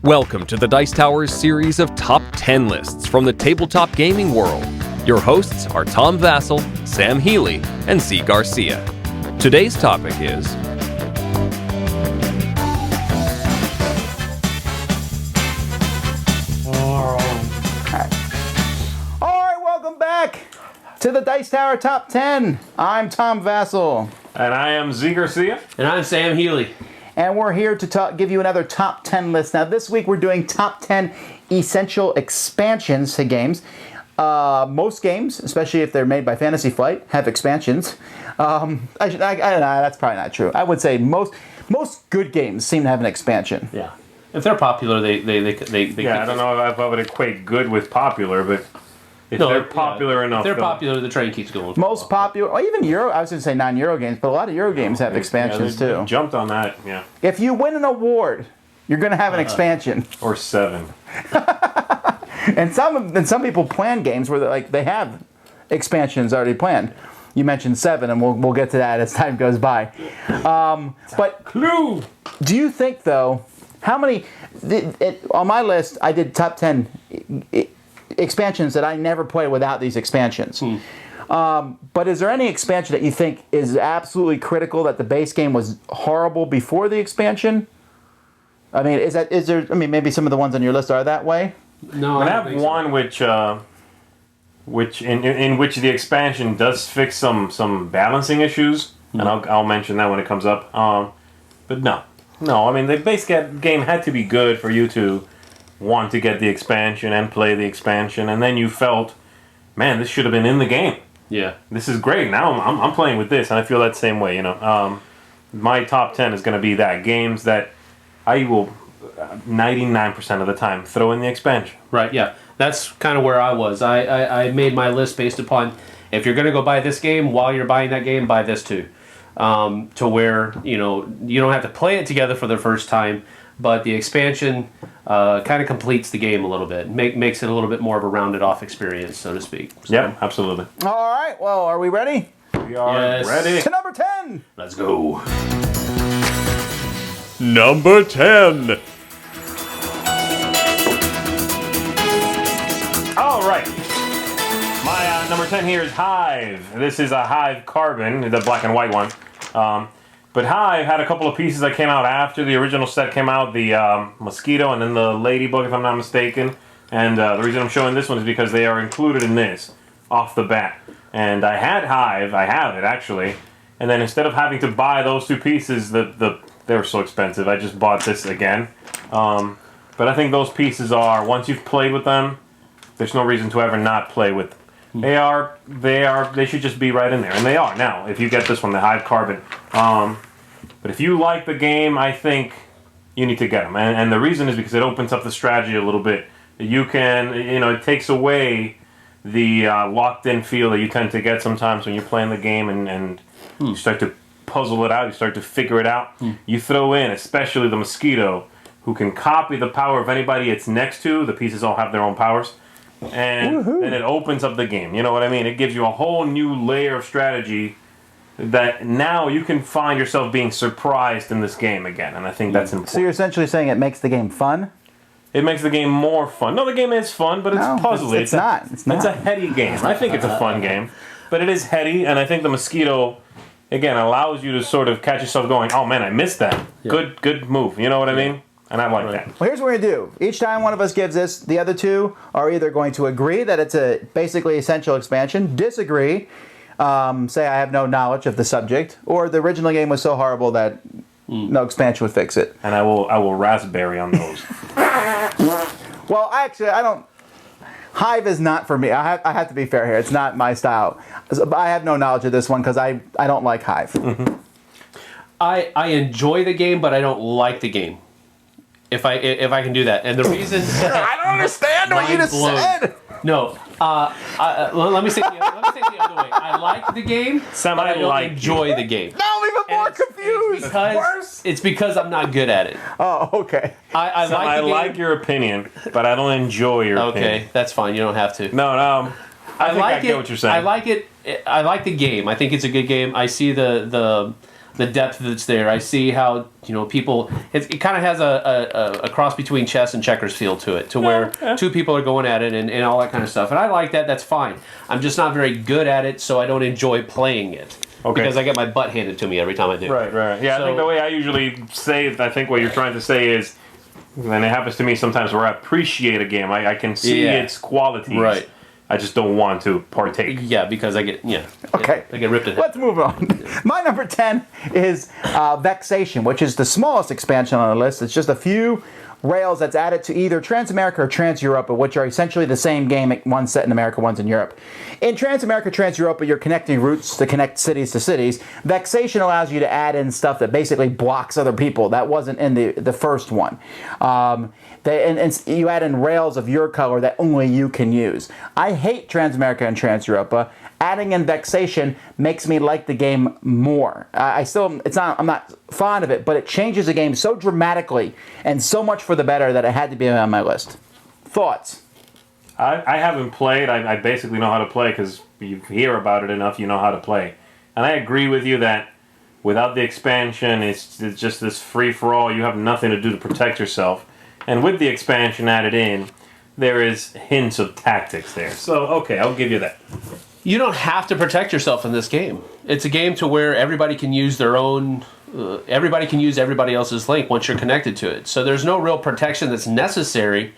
Welcome to the Dice Tower's series of top 10 lists from the tabletop gaming world. Your hosts are Tom Vasel, Sam Healey, and Zee Garcia. Today's topic is Alright, welcome back to the Dice Tower Top 10. I'm Tom Vasel. And I am Zee Garcia. And I'm Sam Healey. And we're here to give you another top 10 list. Now, this week we're doing top 10 essential expansions to games. Most games, especially if they're made by Fantasy Flight, have expansions. I don't know, that's probably not true. I would say most good games seem to have an expansion. Yeah. If they're popular, they Yeah, I don't know if I would equate good with popular, but if they're popular enough. If they're popular, the train keeps going. Most popular, or even Euro, I was going to say non-Euro games, but a lot of Euro games have expansions too. Jumped on that, yeah. If you win an award, you're going to have an expansion. Or 7. And some people plan games where they have expansions already planned. You mentioned 7, and we'll get to that as time goes by. But Clue! do you think, though, how many... on my list, I did top 10 expansions that I never played without these expansions. But is there any expansion that you think is absolutely critical, that the base game was horrible before the expansion? I mean, is there? I mean, maybe some of the ones on your list are that way. No, I have one which in which the expansion does fix some balancing issues, and I'll mention that when it comes up. But no. I mean, the base game had to be good for you to want to get the expansion and play the expansion, and then you felt, man, this should have been in the game. Yeah. This is great. Now I'm playing with this, and I feel that same way. My top 10 is going to be that games that I will 99% of the time throw in the expansion. Right, yeah. That's kind of where I was. I made my list based upon, if you're going to go buy this game, while you're buying that game, buy this too. To where, you don't have to play it together for the first time, but the expansion kind of completes the game a little bit. Makes it a little bit more of a rounded off experience, so to speak. So, Yeah, absolutely. All right. Well, are we ready? We are ready. To number 10. Let's go. Number 10. All right. My number 10 here is Hive. This is a Hive Carbon, the black and white one. But Hive had a couple of pieces that came out after the original set came out, the Mosquito and then the Ladybug, if I'm not mistaken. And the reason I'm showing this one is because they are included in this off the bat. And I had Hive, I have it actually, and then instead of having to buy those two pieces, they were so expensive, I just bought this again. But I think those pieces are, once you've played with them, there's no reason to ever not play with them. They should just be right in there, and they are now. If you get this one, the Hive Carbon, but if you like the game, I think you need to get them, and the reason is because it opens up the strategy a little bit. You can, it takes away the locked-in feel that you tend to get sometimes when you're playing the game, and you start to puzzle it out, you start to figure it out. You throw in, especially the Mosquito, who can copy the power of anybody it's next to. The pieces all have their own powers. And then it opens up the game. You know what I mean? It gives you a whole new layer of strategy that now you can find yourself being surprised in this game again. And I think that's important. So you're essentially saying it makes the game fun? It makes the game more fun. No, the game is fun, but it's puzzly. It's not. It's a heady game. I think it's a fun game. But it is heady, and I think the Mosquito, again, allows you to sort of catch yourself going, oh man, I missed that. Yeah. Good move. You know what I mean? And I like that. Well, here's what we're going to do. Each time one of us gives this, the other two are either going to agree that it's a basically essential expansion, disagree, say I have no knowledge of the subject, or the original game was so horrible that no expansion would fix it. And I will raspberry on those. Well, actually, I don't... Hive is not for me. I have to be fair here. It's not my style. I have no knowledge of this one because I don't like Hive. Mm-hmm. I enjoy the game, but I don't like the game. If I can do that, and the reason I don't understand what you just said. No, let me say it the other way. I like the game, but I don't enjoy the game. Now I'm even more confused. It's because I'm not good at it. Oh, okay. I like your opinion, but I don't enjoy your opinion. Okay, that's fine. You don't have to. No. I get what you're saying. I like it. I like the game. I think it's a good game. I see the the depth that's there. I see how people. It kind of has a cross between chess and checkers feel to it, to where two people are going at it and all that kind of stuff. And I like that. That's fine. I'm just not very good at it, so I don't enjoy playing it. Okay. Because I get my butt handed to me every time I do. Right. Yeah, so, I think the way I usually say it, I think what you're trying to say is, and it happens to me sometimes where I appreciate a game. I can see its qualities. Right. I just don't want to partake. Yeah, because I get Okay. I get ripped in. Let's move on. My number 10 is Vexation, which is the smallest expansion on the list. It's just a few rails that's added to either Trans-America or Trans-Europa, which are essentially the same game, one's set in America, one's in Europe. In Trans-America, Trans-Europa, you're connecting routes to connect cities to cities. Vexation allows you to add in stuff that basically blocks other people. That wasn't in the first one. And you add in rails of your color that only you can use. I hate Trans-America and Trans-Europa. Adding in Vexation makes me like the game more. I'm not fond of it, but it changes the game so dramatically and so much for the better that it had to be on my list. Thoughts? I haven't played. I basically know how to play because you hear about it enough, you know how to play. And I agree with you that without the expansion, it's just this free-for-all. You have nothing to do to protect yourself. And with the expansion added in, there is hints of tactics there. So, okay, I'll give you that. You don't have to protect yourself in this game. It's a game to where everybody can use their own. Everybody can use everybody else's link once you're connected to it. So there's no real protection that's necessary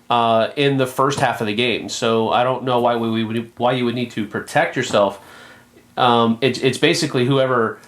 in the first half of the game. So I don't know why you would need to protect yourself. It's basically whoever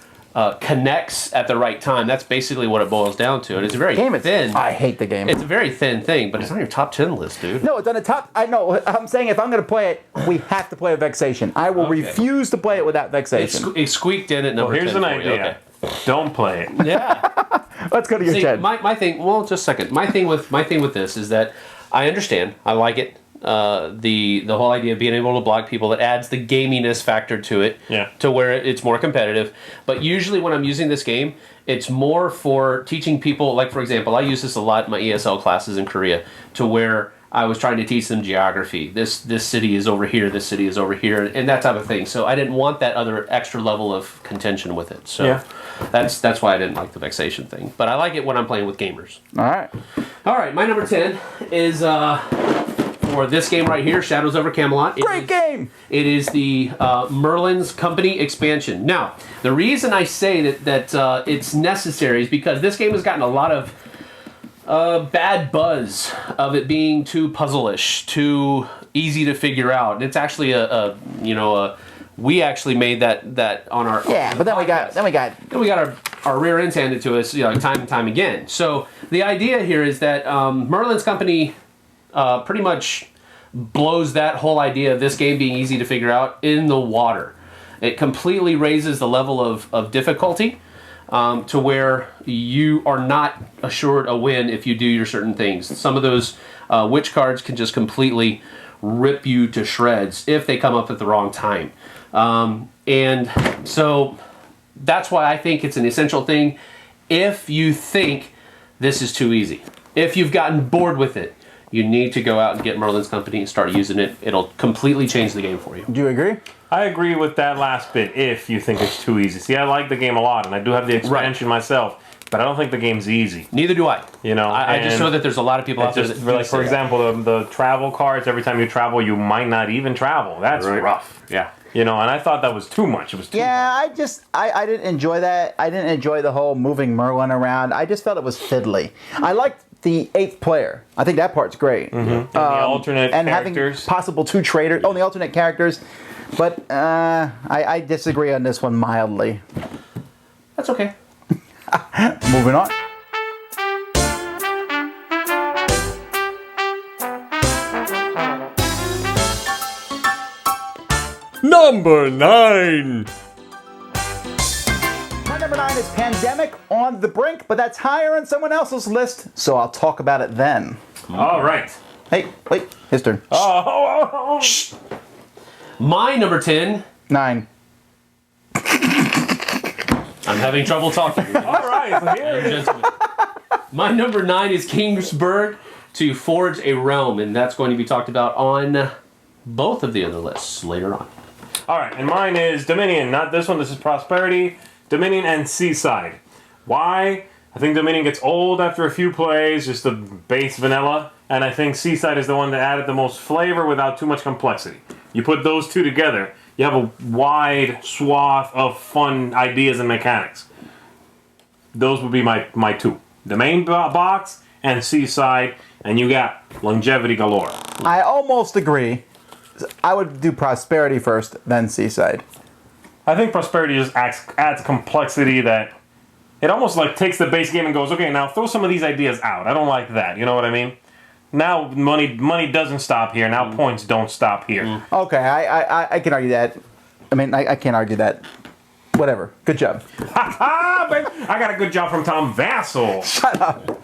connects at the right time. That's basically what it boils down to. And it's very thin. I hate the game. It's a very thin thing, but it's on your top 10 list, dude. No, it's on the top. I know. I'm saying if I'm going to play it, we have to play with Vexation. I will refuse to play it without Vexation. It squeaked in at number 10. Here's an idea. Okay. Don't play it. Yeah. Let's go to your 10. My thing. Well, just a second. My thing with this is that I understand. I like it. The whole idea of being able to block people, that adds the gaminess factor to it, to where it's more competitive. But usually when I'm using this game, it's more for teaching people, like for example, I use this a lot in my ESL classes in Korea, to where I was trying to teach them geography. This city is over here, this city is over here, and that type of thing. So I didn't want that other extra level of contention with it. So that's why I didn't like the Vexation thing. But I like it when I'm playing with gamers. All right, my number 10 is for this game right here, Shadows over Camelot. Great game! It is the Merlin's Company expansion. Now, the reason I say that it's necessary is because this game has gotten a lot of bad buzz of it being too puzzle-ish, too easy to figure out. And it's actually we actually made that on our but then we got our rear ends handed to us time and time again. So the idea here is that Merlin's Company pretty much blows that whole idea of this game being easy to figure out in the water. It completely raises the level of difficulty to where you are not assured a win if you do your certain things. Some of those witch cards can just completely rip you to shreds if they come up at the wrong time. And so that's why I think it's an essential thing if you think this is too easy. If you've gotten bored with it, you need to go out and get Merlin's Company and start using it. It'll completely change the game for you. Do you agree? I agree with that last bit, if you think it's too easy. See, I like the game a lot, and I do have the expansion myself, but I don't think the game's easy. Neither do I. I just know that there's a lot of people out there that for example, the travel cards, every time you travel, you might not even travel. That's rough. Yeah. And I thought that was too much. It was too much. I didn't enjoy that. I didn't enjoy the whole moving Merlin around. I just felt it was fiddly. I liked the 8th player. I think that part's great. Mm-hmm. And the alternate and characters. Having possible 2 traders. The alternate characters. But I disagree on this one mildly. That's okay. Moving on. Number 9. My number 9 is Pandemic on the Brink, but that's higher on someone else's list, so I'll talk about it then. All right. Hey, wait, his turn. Shh. My number 10. 9. I'm having trouble talking. All right, here it is. My number 9 is Kingsburg to Forge a Realm, and that's going to be talked about on both of the other lists later on. All right, and mine is Dominion. Not this one. This is Prosperity. Dominion and Seaside. Why? I think Dominion gets old after a few plays, just the base vanilla, and I think Seaside is the one that added the most flavor without too much complexity. You put those two together, you have a wide swath of fun ideas and mechanics. Those would be my two. The main box and Seaside, and you got longevity galore. I almost agree. I would do Prosperity first, then Seaside. I think Prosperity just adds complexity that it almost like takes the base game and goes, okay, now throw some of these ideas out. I don't like that. You know what I mean? Now money doesn't stop here. Now points don't stop here. Okay, I can argue that. I mean, I can't argue that. Whatever. Good job. Baby. I got a good job from Tom Vasel. Shut up.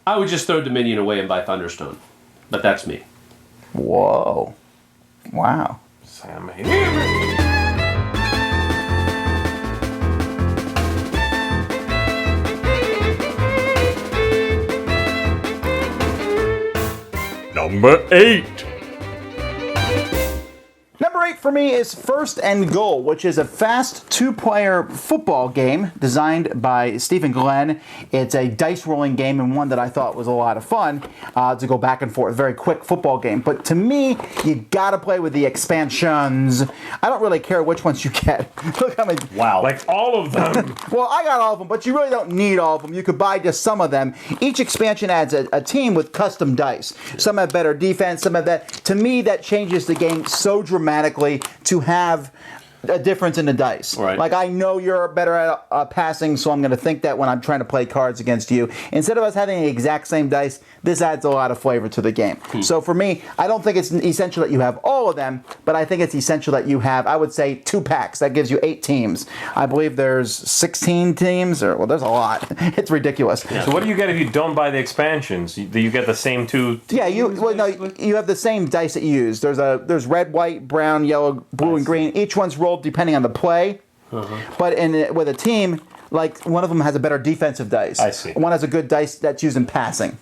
I would just throw Dominion away and buy Thunderstone. But that's me. Whoa. Wow. Sam. Number 8. Number 8 for me is First and Goal, which is a fast two-player football game designed by Stephen Glenn. It's a dice-rolling game and one that I thought was a lot of fun to go back and forth. Very quick football game. But to me, you gotta play with the expansions. I don't really care which ones you get. Look how many. Wow. Like all of them. Well, I got all of them, but you really don't need all of them. You could buy just some of them. Each expansion adds a team with custom dice. Some have better defense, some have that. To me, that changes the game so dramatically to have a difference in the dice. Right. Like, I know you're better at passing, so I'm going to think that when I'm trying to play cards against you. Instead of us having the exact same dice, this adds a lot of flavor to the game. So for me, I don't think it's essential that you have all of them, but I think it's essential that you have, I would say, 2 packs. That gives you 8 teams. I believe there's 16 teams, or, well, there's a lot. It's ridiculous. Yeah. So what do you get if you don't buy the expansions? Do you get the same 2 Yeah, you have the same dice that you use. There's red, white, brown, yellow, blue, and green. Each one's rolled depending on the play. But with a team, like, one of them has a better defensive dice. I see. One has a good dice that's used in passing.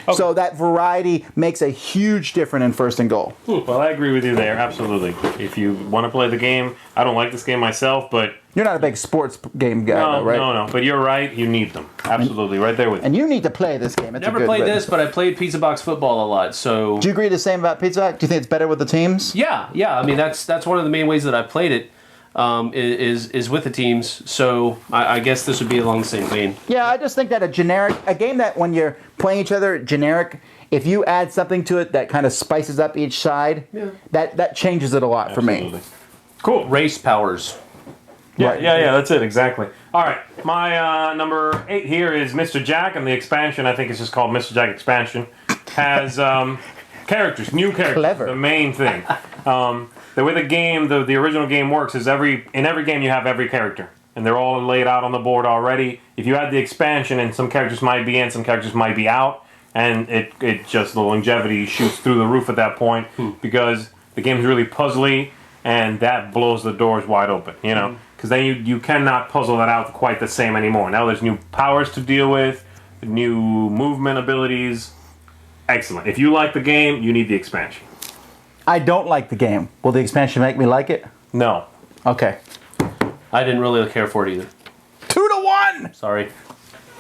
Okay. So that variety makes a huge difference in First and Goal. Well, I agree with you there, absolutely. If you want to play the game, I don't like this game myself, but... You're not a big sports game guy, though, right? No. But you're right, you need them. Absolutely, right there with you. And you need to play this game. It's Never played this, but I played Pizza Box Football a lot, so... Do you agree the same about Pizza Hut? Do you think it's better with the teams? Yeah. I mean, that's one of the main ways that I played it. Is with the teams, so I guess this would be along the same vein. Yeah, I just think that a game that when you're playing each other, generic, if you add something to it that kind of spices up each side, that changes it a lot for me. Cool. Race powers. Yeah, that's it, exactly. All right, my number 8 here is Mr. Jack, and the expansion, I think it's just called Mr. Jack Expansion, has characters, new characters. Clever. The main thing. The way the game, the original game works is in every game you have every character. And they're all laid out on the board already. If you add the expansion, and some characters might be in, some characters might be out, and it just, the longevity shoots through the roof at that point, because the game's really puzzly, and that blows the doors wide open, you know? Because then you cannot puzzle that out quite the same anymore. Now there's new powers to deal with, new movement abilities. Excellent. If you like the game, you need the expansion. I don't like the game. Will the expansion make me like it? No. Okay. I didn't really care for it either. 2-1! Sorry.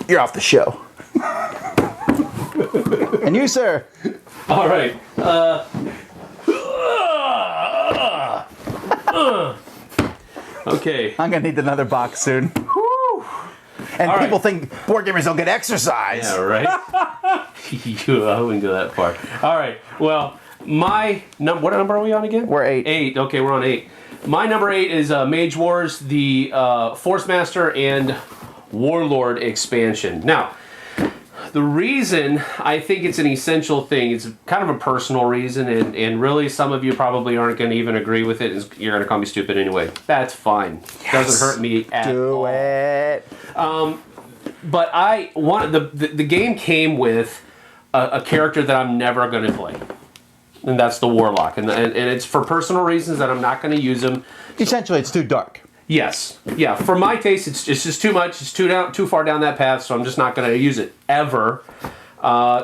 You're off the show. And you, sir? All right. Okay. I'm going to need another box soon. And All people right. think board gamers don't get exercise. Yeah, right? I wouldn't go that far. All right. Well, what number are we on again? We're 8. 8. Okay, we're on 8. My number 8 is Mage Wars, the Force Master and Warlord expansion. Now, the reason I think it's an essential thing, it's kind of a personal reason, and really some of you probably aren't going to even agree with it, and you're going to call me stupid anyway. That's fine. Yes. Doesn't hurt me at all. Do it. But the game came with a character that I'm never going to play. And that's the Warlock. And it's for personal reasons that I'm not going to use him. Essentially, it's too dark. Yes. Yeah, for my taste, it's just too much. It's too far down that path, so I'm just not going to use it ever.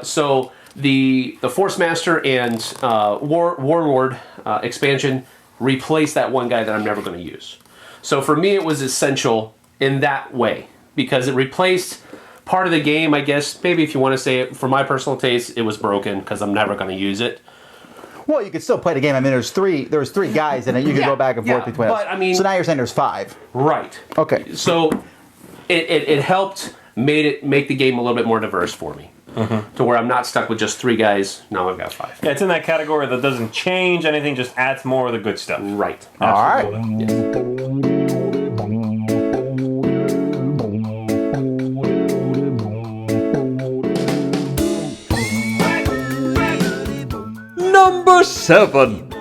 So the Force Master and Warlord expansion replaced that one guy that I'm never going to use. So for me, it was essential in that way because it replaced part of the game, I guess. Maybe if you want to say it, for my personal taste, it was broken because I'm never going to use it. Well, you could still play the game. I mean, there was three guys in it. You could go back and forth between us. But, I mean, so now you're saying there's 5. Right. Okay. So it helped make the game a little bit more diverse for me. To where I'm not stuck with just 3 guys. Now I've got 5. Yeah, it's in that category that doesn't change anything, just adds more of the good stuff. Right. All right. Number 7.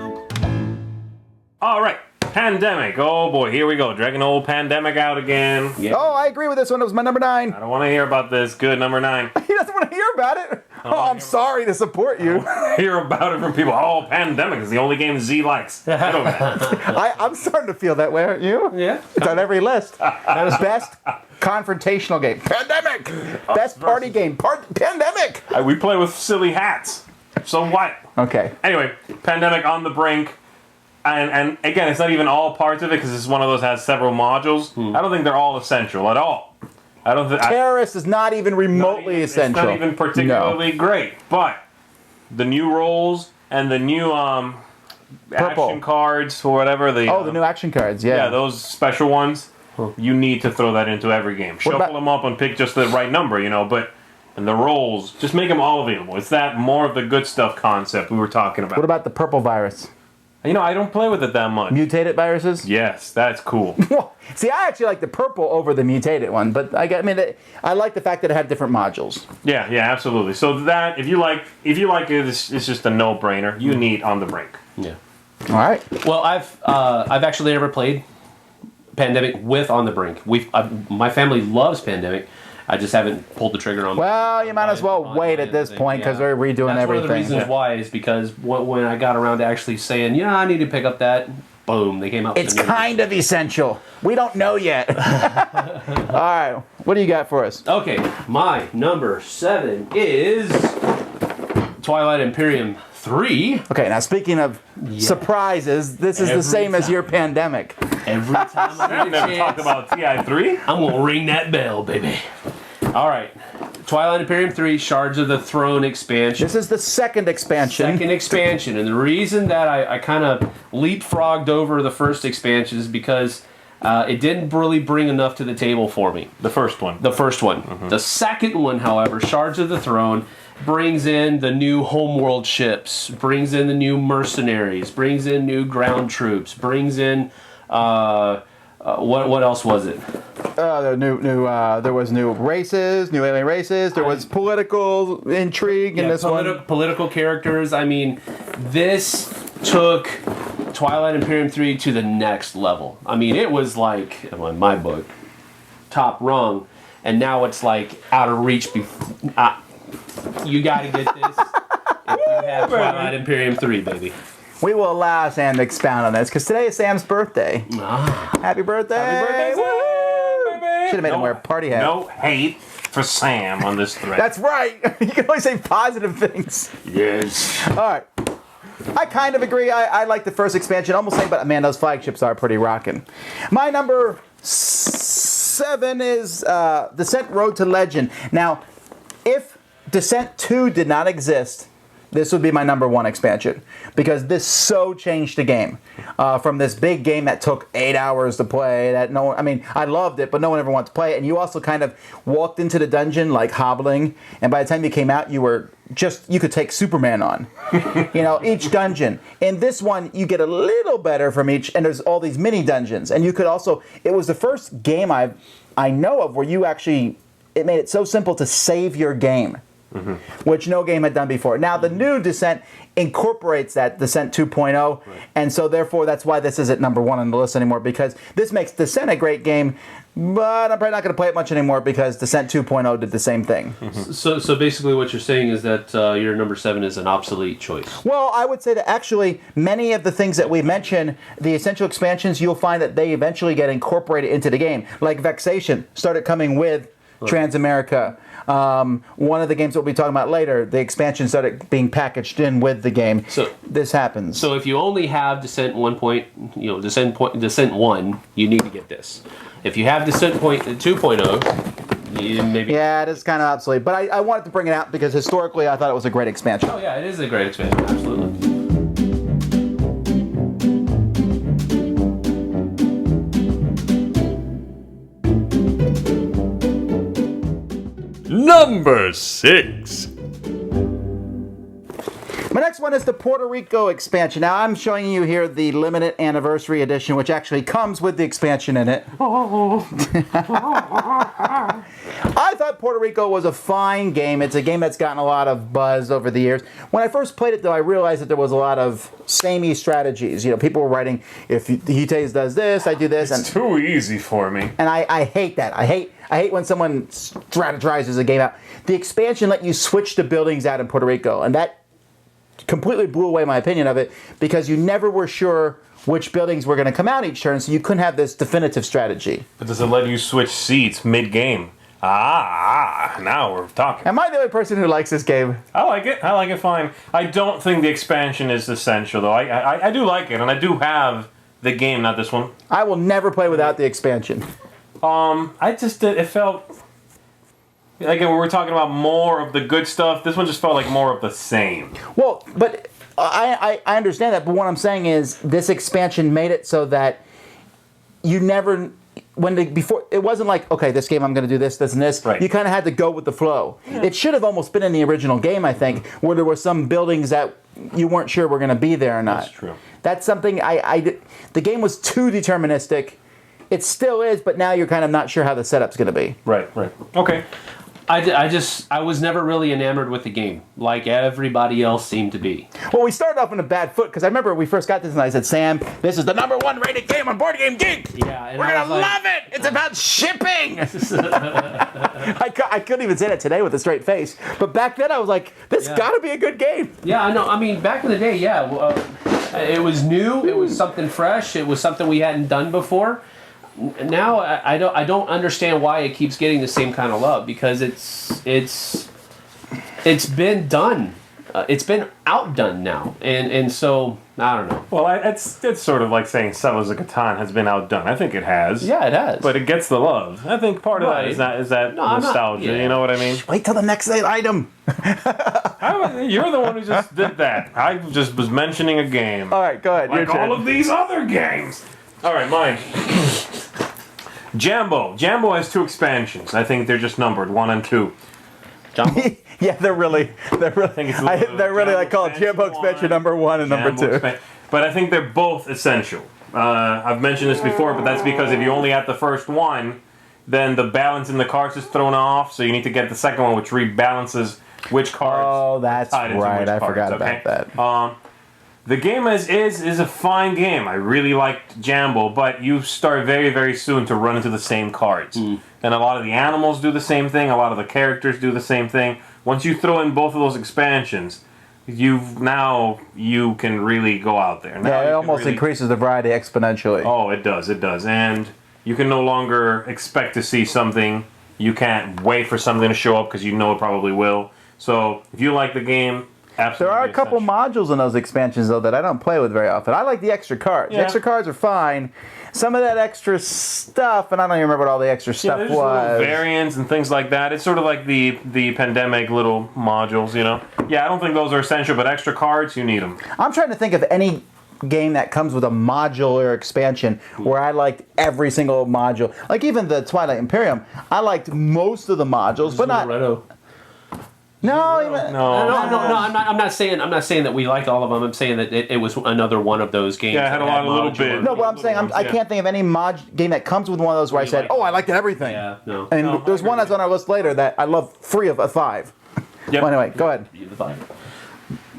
All right. Pandemic. Oh boy, here we go. Dragging old Pandemic out again. Yeah. Oh, I agree with this one. It was my number 9. I don't want to hear about this. Good, number 9. He doesn't want to hear about it. Oh, I'm sorry to support you. Hear about it from people. Oh, Pandemic is the only game Z likes. Get over that. I'm starting to feel that way, aren't you? Yeah. It's on every list. Best confrontational game. Pandemic. Best party game. Pandemic. We play with silly hats. So what? Okay. Anyway, Pandemic on the brink. And again, it's not even all parts of it because it's one of those that has several modules. I don't think they're all essential at all. I don't think Terrorist is not even remotely essential. It's not even particularly great. But the new roles and the new action cards or whatever the new action cards. Yeah. those special ones. You need to throw that into every game. Shuffle them up and pick just the right number, But and the roles, just make them all available. It's that more of the good stuff concept we were talking about. What about the purple virus? I don't play with it that much. Mutated viruses? Yes, that's cool. See, I actually like the purple over the mutated one, but I like the fact that it had different modules. Yeah, absolutely. So that if you like it, it's just a no-brainer. You need On the Brink. Yeah. All right. Well, I've actually never played Pandemic with On the Brink. My family loves Pandemic. I just haven't pulled the trigger on. Well, you might as well wait at this point because they're redoing That's everything. One of the reasons why is because when I got around to actually saying, I need to pick up that, boom, they came out. It's kind of essential. We don't know yet. All right, what do you got for us? Okay, my number 7 is Twilight Imperium 3. Okay, now speaking of surprises, this is the same as your Pandemic. Every time I I've never talked about TI3. I'm gonna ring that bell, baby. All right, Twilight Imperium 3, Shards of the Throne expansion. This is the second expansion. And the reason that I kind of leapfrogged over the first expansion is because it didn't really bring enough to the table for me. The first one. Mm-hmm. The second one, however, Shards of the Throne, brings in the new homeworld ships, brings in the new mercenaries, brings in new ground troops, brings in what else was it? There was new races, new alien races. There was political intrigue in this one. Political characters. I mean, this took Twilight Imperium 3 to the next level. I mean, it was like, in my book, top rung, and now it's like out of reach. You gotta get this if you have Twilight Imperium 3, baby. We will allow Sam to expound on this because today is Sam's birthday. Happy birthday! Happy birthday, Sam, baby! Should have made him wear a party hat. No hate for Sam on this thread. That's right. You can only say positive things. Yes. All right. I kind of agree. I like the first expansion. Almost saying, but man, those flagships are pretty rocking. My number 7 is Descent Road to Legend. Now, if Descent 2 did not exist, this would be my number 1 expansion because this so changed the game from this big game that took 8 hours to play. I loved it, but no one ever wanted to play it. And you also kind of walked into the dungeon like hobbling, and by the time you came out, you could take Superman on. Each dungeon. In this one, you get a little better from each, and there's all these mini dungeons, and you could also. It was the first game I know of where it made it so simple to save your game. Mm-hmm. Which no game had done before. Now, the new Descent incorporates that Descent 2.0, and so therefore that's why this is at number 1 on the list anymore, because this makes Descent a great game, but I'm probably not going to play it much anymore because Descent 2.0 did the same thing. Mm-hmm. So basically what you're saying is that your number 7 is an obsolete choice. Well, I would say that actually many of the things that we mentioned, the essential expansions, you'll find that they eventually get incorporated into the game. Like Vexation started coming with Transamerica. One of the games that we'll be talking about later, the expansion started being packaged in with the game. So this happens. So if you only have Descent 1, you need to get this. If you have Descent 2.0, you maybe. Yeah, it is kind of obsolete, but I wanted to bring it out because historically I thought it was a great expansion. Oh yeah, it is a great expansion, absolutely. Number 6. My next one is the Puerto Rico expansion. Now I'm showing you here the limited anniversary edition, which actually comes with the expansion in it. I thought Puerto Rico was a fine game. It's a game that's gotten a lot of buzz over the years. When I first played it, though, I realized that there was a lot of samey strategies. You know, people were writing, if Hites does this, I do this. It's too easy for me. And I hate that. I hate when someone strategizes a game out. The expansion let you switch the buildings out in Puerto Rico, and that completely blew away my opinion of it because you never were sure which buildings were going to come out each turn, so you couldn't have this definitive strategy. But does it let you switch seats mid-game? Now we're talking. Am I the only person who likes this game? I like it fine. I don't think the expansion is essential, though. I do like it, and I do have the game, not this one. I will never play without the expansion. It felt... Again, we were talking about more of the good stuff. This one just felt like more of the same. Well, but I understand that, but what I'm saying is this expansion made it so that you never... Before it wasn't like, okay, this game I'm going to do this, and this. Right. You kind of had to go with the flow. Yeah. It should have almost been in the original game, I think, where there were some buildings that you weren't sure were going to be there or not. That's true. That's something the game was too deterministic. It still is, but now you're kind of not sure how the setup's going to be. Right. Okay. I was never really enamored with the game, like everybody else seemed to be. Well, we started off on a bad foot, because I remember we first got this and I said, Sam, this is the #1 rated game on Board Game Geek! Yeah, and we're going to love it! It's about shipping! I couldn't even say that today with a straight face, but back then I was like, this got to be a good game! Yeah, I know. I mean, back in the day, it was new, it was something fresh, it was something we hadn't done before. Now I don't understand why it keeps getting the same kind of love, because it's been done, it's been outdone now, and so I don't know. Well, it's sort of like saying Settlers of Catan has been outdone. I think it has. Yeah, it has. But it gets the love. I think part of that is that nostalgia. You know what I mean? Wait till the next item. You're the one who just did that. I just was mentioning a game. All right, go ahead. Like all of these other games. All right, mine. Jambo. Jambo has 2 expansions. I think they're just numbered 1 and 2. Jambo? Yeah, they're really like called Jambo expansion #1 and #2. But I think they're both essential. I've mentioned this before, but that's because if you only have the first one, then the balance in the cards is thrown off. So you need to get the second one, which rebalances which cards. Oh, that's right. I forgot about that. The game is a fine game. I really liked Jambo, but you start very, very soon to run into the same cards. And a lot of the animals do the same thing. A lot of the characters do the same thing. Once you throw in both of those expansions, you can really go out there. Now it almost increases the variety exponentially. Oh, it does. And you can no longer expect to see something. You can't wait for something to show up because you know it probably will. So if you like the game... Absolutely there are a couple modules in those expansions, though, that I don't play with very often. I like the extra cards. Yeah. The extra cards are fine. Some of that extra stuff, and I don't even remember what all the extra stuff was. Little variants and things like that. It's sort of like the pandemic little modules, you know? Yeah, I don't think those are essential, but extra cards, you need them. I'm trying to think of any game that comes with a modular expansion where I liked every single module. Like even the Twilight Imperium, I liked most of the modules, but not... No. I'm not saying that we liked all of them. I'm saying that it was another one of those games. Yeah, it had a lot of little bits. No, but I'm saying I can't think of any game that comes with one of those where I said, "Oh, I liked everything." Yeah, no. And there's one that's on our list later that I love 3 of 5. Yep. Well, anyway, go ahead.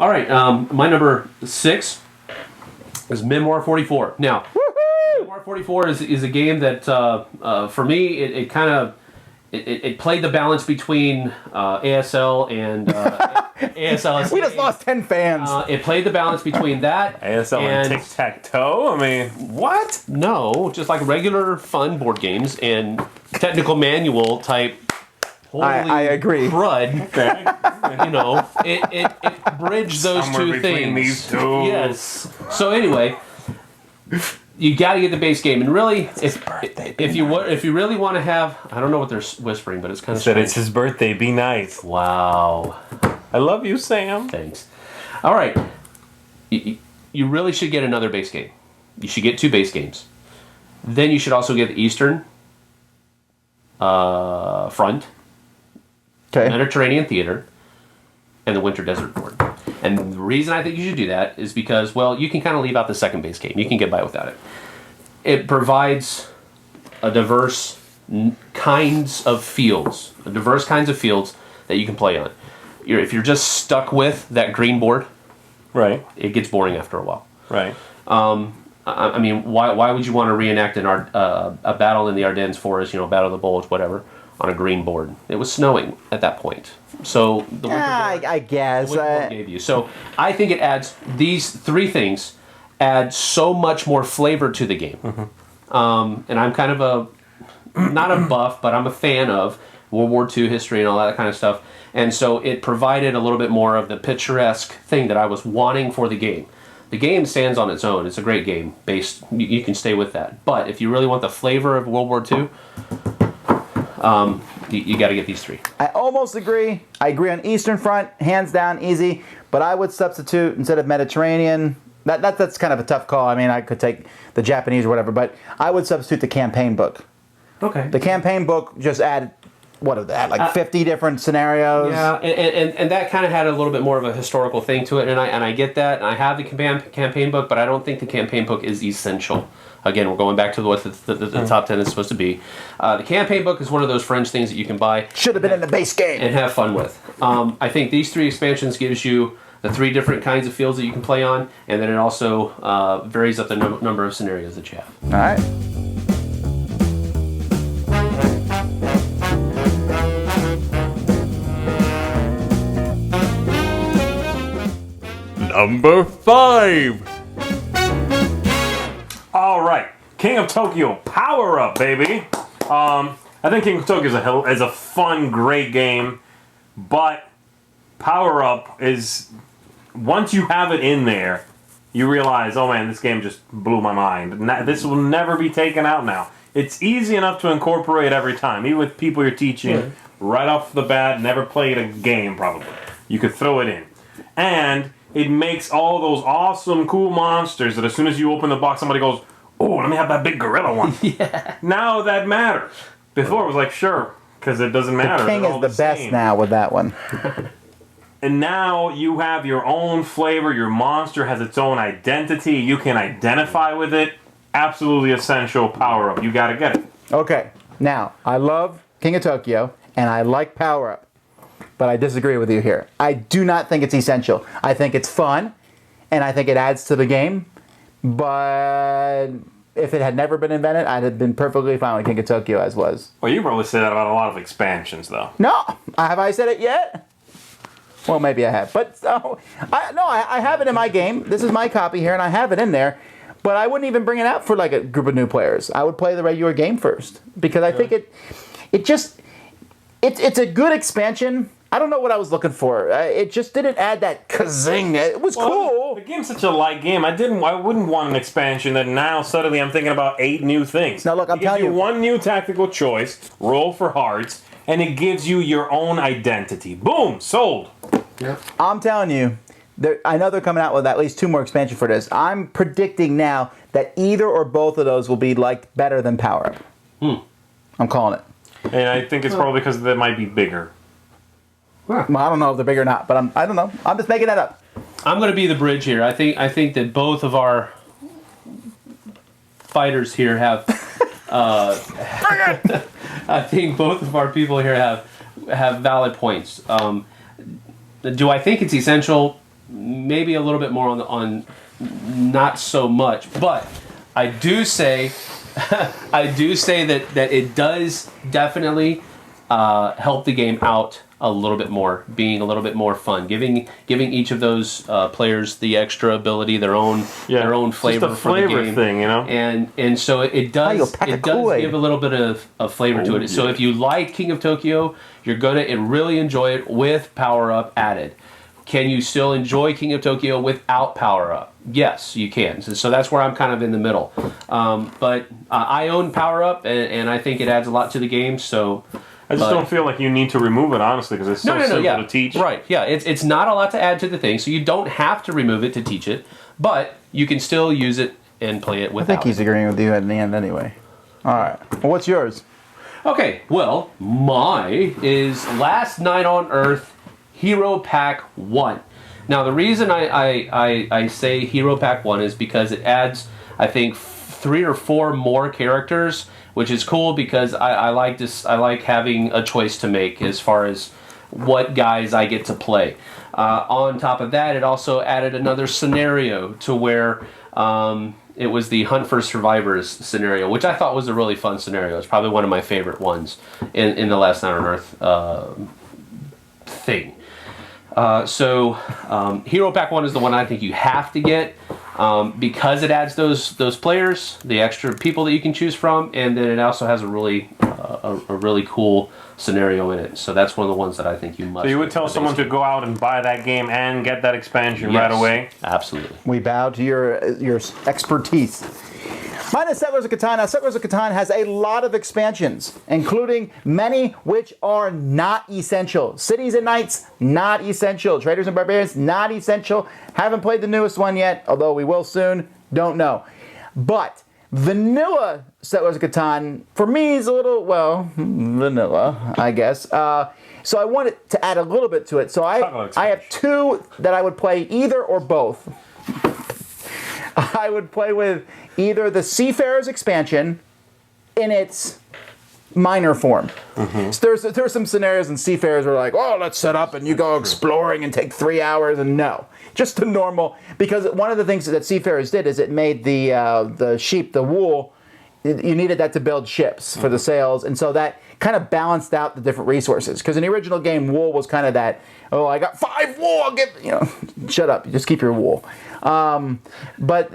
All right, my number 6 is Memoir 44. Now, Memoir 44 is a game that for me it kind of. It played the balance between ASL and ASL. We just lost 10 fans. It played the balance between that ASL and tic-tac-toe? I mean, what? No, just like regular fun board games and technical manual type Holy I agree. crud. It bridged those Somewhere two between things. these two. Yes. So anyway, you got to get the base game, and really, if you really want to have, I don't know what they're whispering, but it's kind of Said strange. it's his birthday. Be nice. Wow. I love you, Sam. Thanks. All right. You really should get another base game. You should get 2 base games. Then you should also get the Eastern Front, Okay. Mediterranean Theater, and the Winter Desert board. And the reason I think you should do that is because, well, you can kind of leave out the second base game. You can get by without it. It provides a diverse kinds of fields that you can play on. If you're just stuck with that green board, Right. it gets boring after a while. Right. I mean, why would you want to reenact a battle in the Ardennes forest, Battle of the Bulge, whatever, on a green board? It was snowing at that point. So the winter board, I guess. the winter board gave you. So I think it adds, these 3 things add so much more flavor to the game. And I'm kind of not a buff, but I'm a fan of World War II history and all that kind of stuff. And so it provided a little bit more of the picturesque thing that I was wanting for the game. The game stands on its own. It's a great game. You can stay with that. But if you really want the flavor of World War II, you got to get these 3. I almost agree. I agree on Eastern Front, hands down, easy. But I would substitute instead of Mediterranean. That's kind of a tough call. I mean, I could take the Japanese or whatever, but I would substitute the campaign book. Okay. The campaign book just added, what of that, like 50 different scenarios. Yeah, and that kind of had a little bit more of a historical thing to it, and I get that. And I have the campaign book, but I don't think the campaign book is essential. Again, we're going back to what the top 10 is supposed to be. The campaign book is one of those fringe things that you can buy. Should have been in the base game. And have fun with. I think these 3 expansions gives you the 3 different kinds of fields that you can play on, and then it also varies up the number of scenarios that you have. All right. Number 5. All right. King of Tokyo Power Up, baby. I think King of Tokyo is a fun, great game, but Power Up is, once you have it in there, you realize, oh man, this game just blew my mind. This will never be taken out now. It's easy enough to incorporate every time, even with people you're teaching right off the bat, never played a game probably. You could throw it in. And it makes all those awesome, cool monsters that as soon as you open the box, somebody goes, oh, let me have that big gorilla one. Yeah. Now that matters. Before it was like, sure, because it doesn't matter. The king They're is all the best same. now with that one. And now you have your own flavor. Your monster has its own identity. You can identify with it. Absolutely essential power up. You got to get it. Okay, now, I love King of Tokyo, and I like Power Up, but I disagree with you here. I do not think it's essential. I think it's fun, and I think it adds to the game, but if it had never been invented, I'd have been perfectly fine with King of Tokyo as was. Well, you probably say that about a lot of expansions, though. No! Have I said it yet? Well, maybe I have, but I have it in my game. This is my copy here, and I have it in there. But I wouldn't even bring it out for like a group of new players. I would play the regular game first because I think it's a good expansion. I don't know what I was looking for. It just didn't add that kazing. It was cool. The game's such a light game. I wouldn't want an expansion that now suddenly I'm thinking about 8 new things. Now look, I'm telling you, one new tactical choice, roll for hearts, and it gives you your own identity. Boom, sold. Yep. I'm telling you. I know they're coming out with at least 2 more expansions for this. I'm predicting now that either or both of those will be liked better than Power Up. I'm calling it. And I think it's probably because they might be bigger. Well, I don't know if they're big or not, but I don't know. I'm just making that up. I'm going to be the bridge here. I think that both of our fighters here have. I think both of our people here have valid points. Do I think it's essential? Maybe a little bit more on not so much, but I do say that it does definitely help the game out a little bit more, being a little bit more fun, giving each of those players the extra ability, their own flavor just a flavor for the game thing, and so it does give a little bit of flavor to it. Yeah. So if you like King of Tokyo, you're gonna really enjoy it with power up added. Can you still enjoy King of Tokyo without power up? Yes, you can. So that's where I'm kind of in the middle. But I own power up, and I think it adds a lot to the game. So I just don't feel like you need to remove it, honestly, because it's so simple to teach. Right, yeah. It's not a lot to add to the thing, so you don't have to remove it to teach it, but you can still use it and play it without I think he's agreeing with you at the end anyway. All right. Well, what's yours? Okay, well, my is Last Night on Earth Hero Pack 1. Now, the reason I say Hero Pack 1 is because it adds, I think, 3 or 4 more characters, which is cool because I like this. I like having a choice to make as far as what guys I get to play. On top of that, it also added another scenario to where it was the Hunt for Survivors scenario, which I thought was a really fun scenario. It's probably one of my favorite ones in the Last Night on Earth thing. So Hero Pack 1 is the one I think you have to get because it adds those players, the extra people that you can choose from, and then it also has a really cool scenario in it. So that's one of the ones that I think you must. So you would tell someone to go out and buy that game and get that expansion right away? Absolutely. We bow to your expertise. Mine is Settlers of Catan. Now, Settlers of Catan has a lot of expansions, including many which are not essential. Cities and Knights, not essential. Traders and Barbarians, not essential. Haven't played the newest one yet, although we will soon. Don't know. But vanilla Settlers of Catan, for me, is a little, well, vanilla, I guess. So I wanted to add a little bit to it. So I have 2 that I would play either or both. I would play with either the Seafarers expansion in its minor form. Mm-hmm. So there's some scenarios in Seafarers where like, oh, let's set up and you go exploring and take 3 hours, and no. Just the normal, because one of the things that Seafarers did is it made the sheep, the wool, you needed that to build ships for the sails, and so that kind of balanced out the different resources. Because in the original game, wool was kind of that, oh, I got 5 wool, I'll get, shut up, just keep your wool. But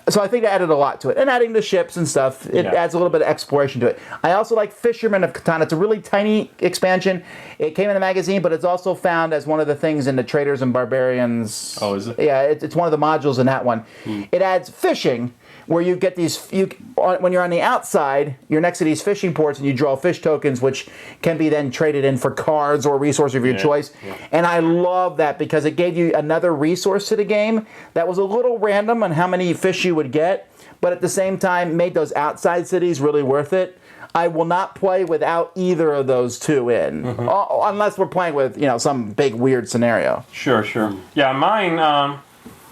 so I think it added a lot to it. And adding the ships and stuff, it adds a little bit of exploration to it. I also like Fishermen of Catan. It's a really tiny expansion. It came in a magazine, but it's also found as one of the things in the Traders and Barbarians. Oh, is it? Yeah, it's one of the modules in that one. It adds fishing, where you get these, when you're on the outside, you're next to these fishing ports and you draw fish tokens, which can be then traded in for cards or resources of your choice. Yeah. And I love that because it gave you another resource to the game that was a little random on how many fish you would get, but at the same time made those outside cities really worth it. I will not play without either of those 2 in, unless we're playing with some big weird scenario. Sure. Yeah, mine.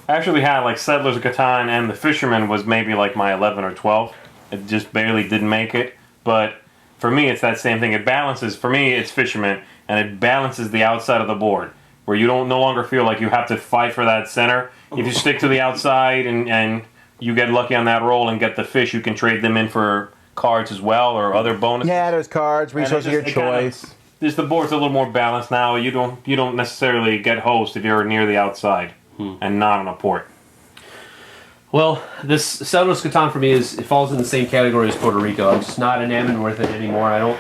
Actually had like Settlers of Catan, and the Fisherman was maybe like my 11 or 12. It just barely didn't make it. But for me, it's that same thing. It balances. For me, it's Fisherman, and it balances the outside of the board, where you don't no longer feel like you have to fight for that center. If you stick to the outside and you get lucky on that roll and get the fish, you can trade them in for cards as well or other bonuses. Yeah, there's cards, resources of your choice. The board's a little more balanced now. You don't necessarily get host if you're near the outside. And not on a port. Well, this Settlers of Catan for me it falls in the same category as Puerto Rico. I'm just not enamored with it anymore.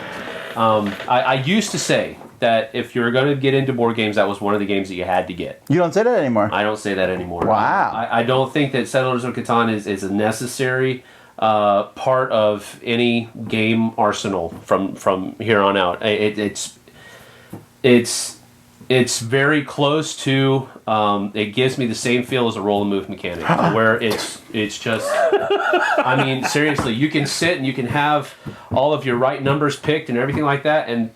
I used to say that if you're going to get into board games, that was one of the games that you had to get. You don't say that anymore. I don't say that anymore. Wow. I don't think that Settlers of Catan is a necessary part of any game arsenal from here on out. It's very close to. It gives me the same feel as a roll and move mechanic, where it's just. I mean, seriously, you can sit and you can have all of your right numbers picked and everything like that, and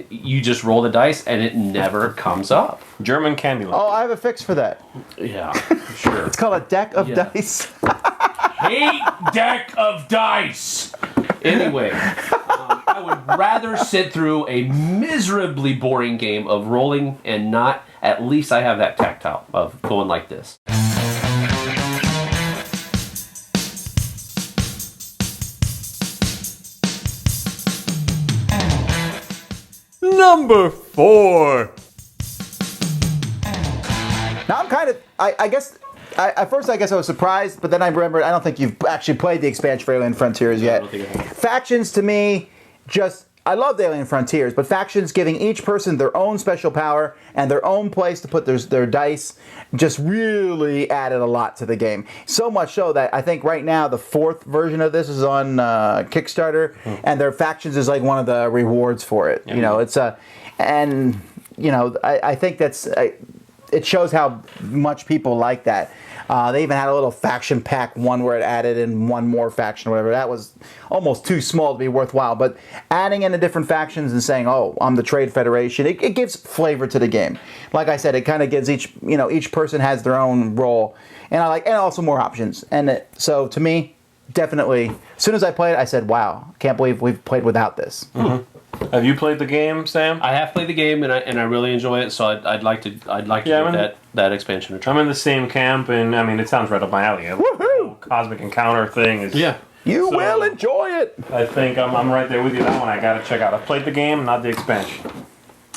you just roll the dice and it never comes up. German Candyland. Oh, I have a fix for that. Yeah, sure. It's called a deck of dice. Hate deck of dice. Anyway. I would rather sit through a miserably boring game of rolling and not, at least I have that tactile of going like this. Number 4. Now I'm kind of, I guess, at first I guess I was surprised, but then I remembered I don't think you've actually played the expansion for Alien Frontiers yet. I don't think I have. Factions to me, I love the Alien Frontiers, but factions giving each person their own special power and their own place to put their dice just really added a lot to the game. So much so that I think right now the 4th version of this is on Kickstarter, and their factions is like one of the rewards for it. You know, it's and you know, I think that's. It shows how much people like that. They even had a little faction pack one where it added in one more faction or whatever. That was almost too small to be worthwhile. But adding in the different factions and saying, "Oh, I'm the Trade Federation," it gives flavor to the game. Like I said, it kind of gives each person has their own role, and and also more options. And so to me, definitely, as soon as I played, I said, "Wow, can't believe we've played without this." Mm-hmm. Have you played the game, Sam? I have played the game and I really enjoy it. So I'd like to give that expansion a try. I'm in the same camp, and I mean, it sounds right up my alley. Woohoo! Cosmic Encounter thing is. Yeah. You will enjoy it. I think I'm right there with you. That one I gotta check out. I've played the game, not the expansion.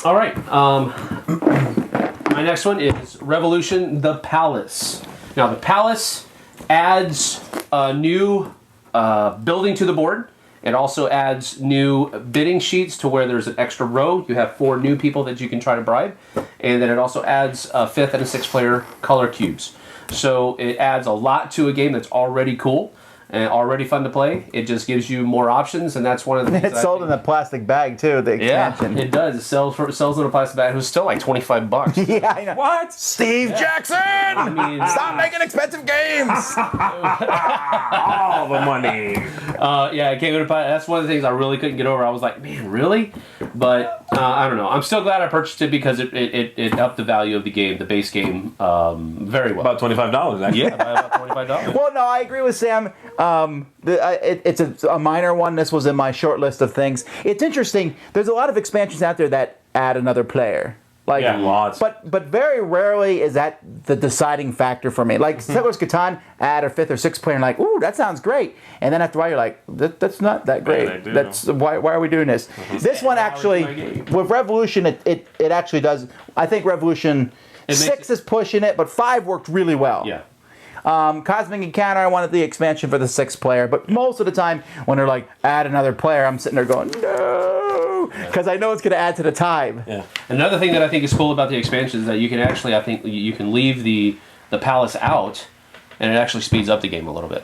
All right. My next one is Revolution: The Palace. Now the Palace adds a new building to the board. It also adds new bidding sheets to where there's an extra row. You have 4 new people that you can try to bribe. And then it also adds a 5th and a 6th player color cubes. So it adds a lot to a game that's already cool and already fun to play. It just gives you more options, and that's one of the things. It's sold in a plastic bag too. The expansion. Yeah, it does. It sells in a plastic bag. It was still like $25. Yeah, I know. What? Steve Jackson! I mean, Stop making expensive games! All the money. Yeah, it came in a plastic. That's one of the things I really couldn't get over. I was like, man, really? But I don't know. I'm still glad I purchased it because it upped the value of the game, the base game, very well. About $25, actually. Yeah, by about $25. Well, no, I agree with Sam. It's a minor one. This was in my short list of things. It's interesting. There's a lot of expansions out there that add another player. Like, Yeah, lots. But very rarely is that the deciding factor for me. Like Settlers Catan, add a 5th or 6th player, and like, ooh, that sounds great. And then after a while, you're like, that's not that great. they do. That's why are we doing this? This one actually, with Revolution, it actually does. I think Revolution 6 is pushing it, but 5 worked really well. Yeah. Cosmic Encounter, I wanted the expansion for the 6th player, but most of the time when they're like, add another player, I'm sitting there going, no, because I know it's going to add to the time. Yeah. Another thing that I think is cool about the expansion is that you can actually, I think you can leave the palace out, and it actually speeds up the game a little bit.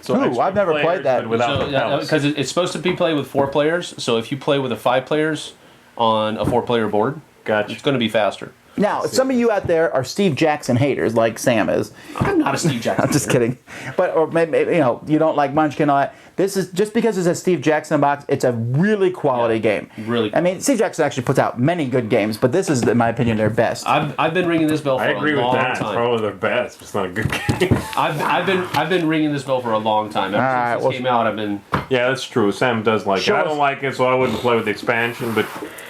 So Ooh, extra I've never players, played that. but without the palace. Because it's supposed to be played with 4 players, so if you play with 5 players on a 4-player board, Gotcha. it's going to be faster. Now, some of you out there are Steve Jackson haters, like Sam is. I'm not a Steve Jackson. I'm just kidding. But or maybe you don't like Munchkin and all that. This is just because it's a Steve Jackson box. It's a really quality game. Really. I mean, Steve Jackson actually puts out many good games, but this is, in my opinion, their best. I've been ringing this bell for I agree a with long that. It's time. probably their best, but it's not a good game. I've been ringing this bell for a long time. Ever since this came out, I've been. Yeah, that's true. Sam does like it. Show I us- don't like it, so I wouldn't play with the expansion, but...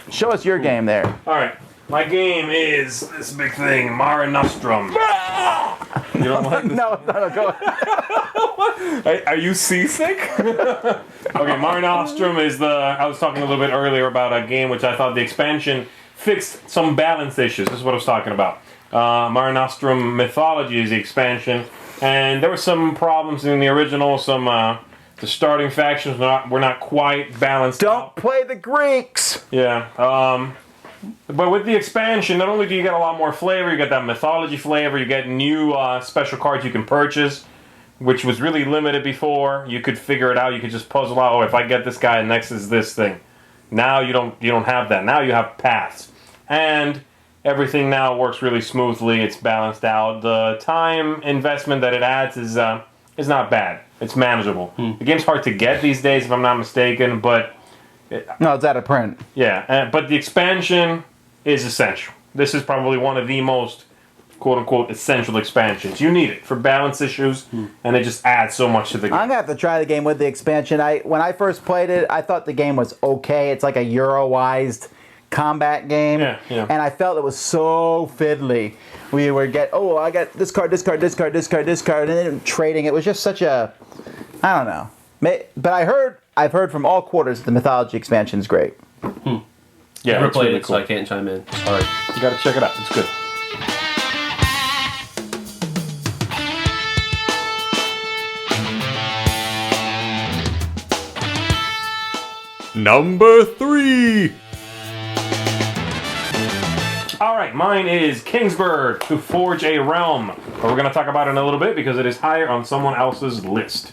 Show us your game there. All right. My game is this big thing, Mare Nostrum. You don't like this? No, go ahead. Are you seasick? Okay, Mare Nostrum is I was talking a little bit earlier about a game which I thought the expansion fixed some balance issues. This is what I was talking about. Mare Nostrum Mythology is the expansion, and there were some problems in the original. The starting factions were not quite balanced Don't out. play the Greeks. Yeah. But with the expansion, not only do you get a lot more flavor, you get that mythology flavor, you get new special cards you can purchase, which was really limited before. You could figure it out. You could just puzzle out, oh, if I get this guy, next is this thing. Now you don't have that. Now you have paths. And everything now works really smoothly. It's balanced out. The time investment that it adds is not bad. It's manageable. The game's hard to get these days, if I'm not mistaken, but... No, it's out of print. Yeah, but the expansion is essential. This is probably one of the most, quote-unquote, essential expansions. You need it for balance issues, and it just adds so much to the game. I'm going to have to try the game with the expansion. When I first played it, I thought the game was okay. It's like a Euroized combat game. Yeah. And I felt it was so fiddly. We would I got this card, this card, this card, this card, this card, and then trading. It was just such a, I don't know. But I've heard from all quarters that the mythology expansion is great. Yeah, Never it's played really it, cool. so I can't chime in. All right, you got to check it out. It's good. Number 3. All right, mine is Kingsburg to Forge a Realm. But we're going to talk about it in a little bit because it is higher on someone else's list.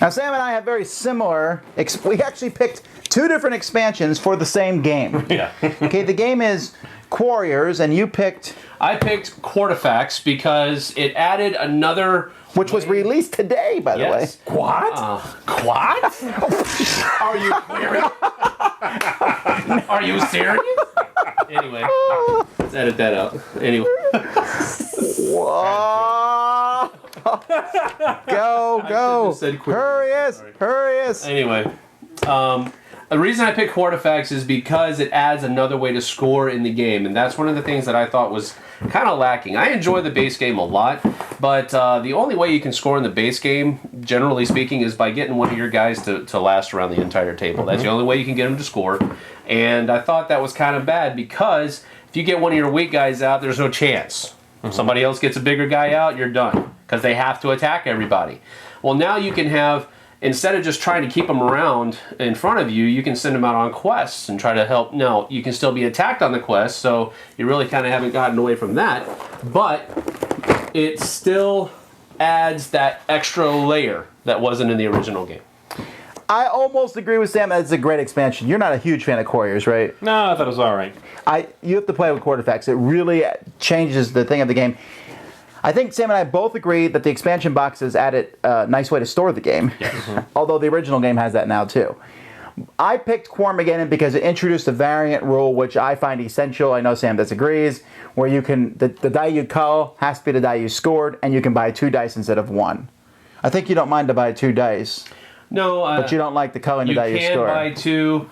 Now, Sam and I have very similar. We actually picked 2 different expansions for the same game. Yeah. Okay, the game is Quarriors, and you picked, I picked Quarterfax because it added another. which was released today, by the way. Yes. What? What? Are you serious? Are you serious? Anyway, let's edit that out. Anyway. Whoa! Go! have said Hurry-us! Anyway, the reason I picked Quarterfax is because it adds another way to score in the game, and that's one of the things that I thought was kind of lacking. I enjoy the base game a lot, but the only way you can score in the base game, generally speaking, is by getting one of your guys to last around the entire table. That's the only way you can get them to score, and I thought that was kind of bad because if you get one of your weak guys out, there's no chance. Somebody else gets a bigger guy out, you're done, because they have to attack everybody. Well, now you can have, instead of just trying to keep them around in front of you, you can send them out on quests and try to help. Now, you can still be attacked on the quest, so you really kind of haven't gotten away from that, but it still adds that extra layer that wasn't in the original game. I almost agree with Sam that it's a great expansion. You're not a huge fan of Quarriors, right? No, I thought it was all right. You have to play with Quarterfax. It really changes the thing of the game. I think Sam and I both agree that the expansion boxes added a nice way to store the game. Yes. Although the original game has that now too. I picked Quarmageddon because it introduced a variant rule, which I find essential. I know Sam disagrees, where you can the die you cull has to be the die you scored, and you can buy 2 dice instead of 1. I think you don't mind to buy 2 dice. No, but you don't like the culling the die you can score. buy 2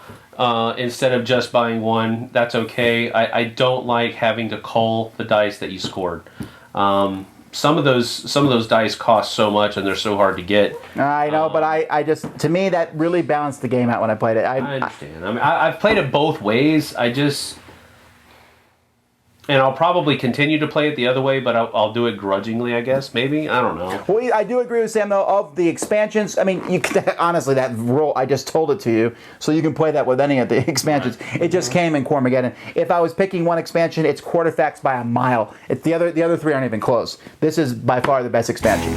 instead of just buying 1. That's okay. I don't like having to cull the dice that you scored. Some of those dice cost so much and they're so hard to get. I know, but I just, to me, that really balanced the game out when I played it. I understand. I mean, I've played it both ways. And I'll probably continue to play it the other way, but I'll do it grudgingly, I guess. Maybe, I don't know. Well, I do agree with Sam though. Of the expansions, I mean, you honestly, that rule I just told it to you, so you can play that with any of the expansions. Right. It just came in Quarmageddon. If I was picking one expansion, it's Quarterfax by a mile. It's the other 3 aren't even close. This is by far the best expansion.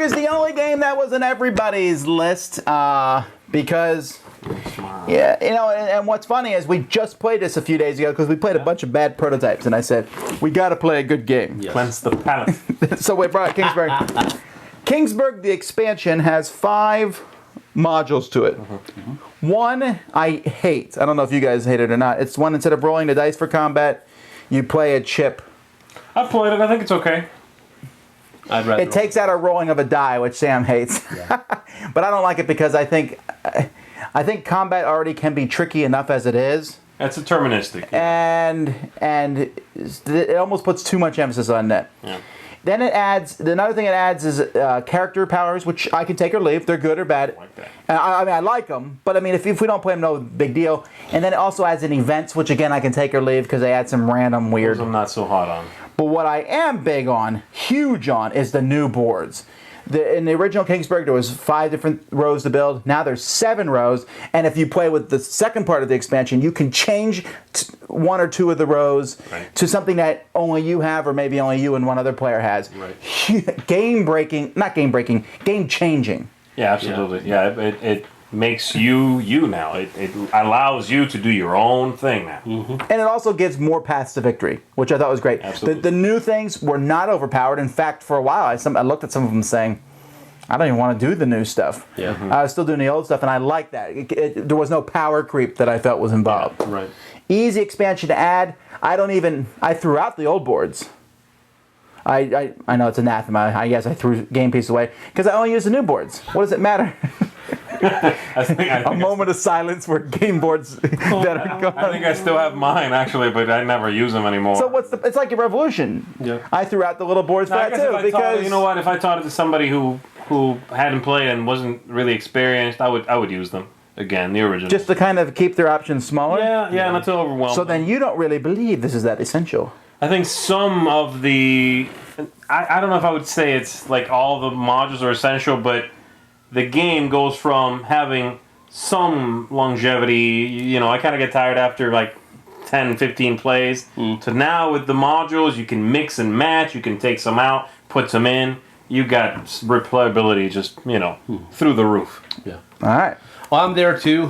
Is the only game that was in everybody's list because, yeah, you know, and what's funny is we just played this a few days ago because we played a bunch of bad prototypes, and I said we got to play a good game. Yes. Cleanse the palate. So we brought Kingsburg. Kingsburg, the expansion, has 5 modules to it. One I hate. I don't know if you guys hate it or not. It's one, instead of rolling the dice for combat, you play a chip. I've played it. I think it's okay. It takes out a rolling of a die, which Sam hates. Yeah. But I don't like it because I think combat already can be tricky enough as it is. It's deterministic. And it almost puts too much emphasis on that. Yeah. Then another thing it adds is character powers, which I can take or leave. They're good or bad. I like that. I mean, I like them, but I mean, if we don't play them, no big deal. And then it also adds an events, which again I can take or leave because they add some random weird. Those I'm not so hot on. But what I am big on, huge on, is the new boards. In the original Kingsburg, there was 5 different rows to build. Now there's 7 rows, and if you play with the second part of the expansion, you can change 1 or 2 of the rows to something that only you have, or maybe only you and one other player has. Right. Game changing. Yeah, absolutely. Yeah, it makes you now. It allows you to do your own thing now. Mm-hmm. And it also gives more paths to victory, which I thought was great. Absolutely. The new things were not overpowered. In fact, for a while, I looked at some of them saying, I don't even want to do the new stuff. Yeah. I was still doing the old stuff, and I liked that. There was no power creep that I felt was involved. Yeah, right. Easy expansion to add. I threw out the old boards. I know it's anathema. I guess I threw game pieces away because I only use the new boards. What does it matter? I think A moment of silence for game boards that are gone. I think I still have mine actually, but I never use them anymore. So it's like a revolution. Yeah. I threw out the little boards for I that guess too if I because taught it, you know what? If I taught it to somebody who hadn't played and wasn't really experienced, I would use them again, the original. just to kind of keep their options smaller. yeah, not to overwhelm. So then you don't really believe this is that essential. I think some of the I don't know if I would say it's like all the modules are essential, but the game goes from having some longevity, you know, I kind of get tired after like 10, 15 plays, to now with the modules, you can mix and match, you can take some out, put some in, you got replayability just, you know, through the roof. Yeah. All right. Well, I'm there too.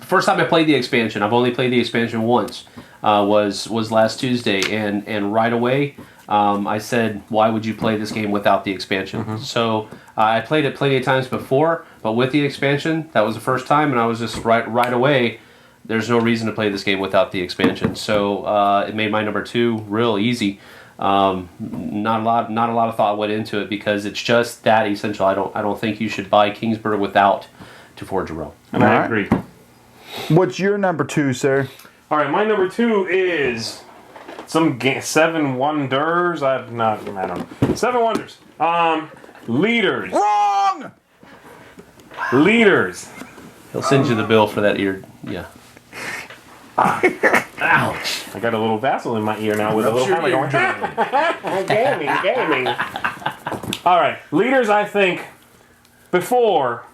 First time I played the expansion, I've only played the expansion once, was last Tuesday, and right away I said, why would you play this game without the expansion? So I played it plenty of times before, but with the expansion, that was the first time, and I was just right away, there's no reason to play this game without the expansion. So it made my number 2 real easy. Not a lot of thought went into it because it's just that essential. I don't think you should buy Kingsburg without To Forge a Realm. And I agree. What's your number 2, sir? All right, my number 2 is some 7 Wonders. I don't know. 7 Wonders. Leaders. Wrong! Leaders. He'll send you the bill for that ear. Yeah. Ouch. I got a little Vasel in my ear now with a little hammer going. Gaming. All right, leaders, I think, before